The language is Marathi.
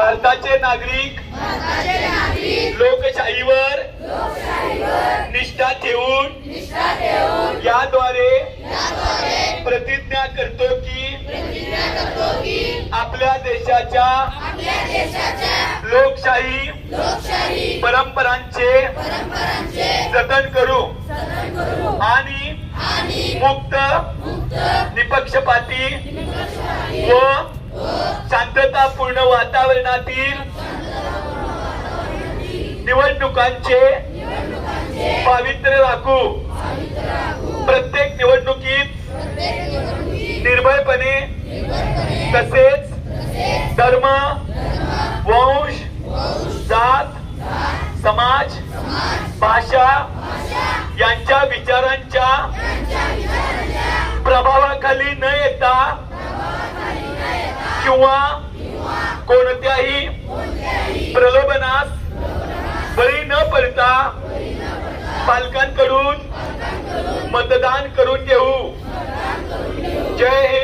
भारताचे नागरिक लोकशाहीवर निष्ठा ठेवून याद्वारे प्रतिज्ञा करतो की आपल्या देशाच्या लोकशाही परंपरांचे जतन करू आणि मुक्त निपक्षपाती व शांततापूर्ण वातावरणातील निवडणुकांचे पावित्र्य राखू. प्रत्येक निवडणुकीत निर्भयपणे तसेच धर्म, वंश, जात, समाज, भाषा यांच्या विचारांच्या प्रभावाखाली न येता किंवा कोणत्याही प्रलोभनास बळी न पडता पालकांकडून मतदान करून घेऊ. जय हिंद.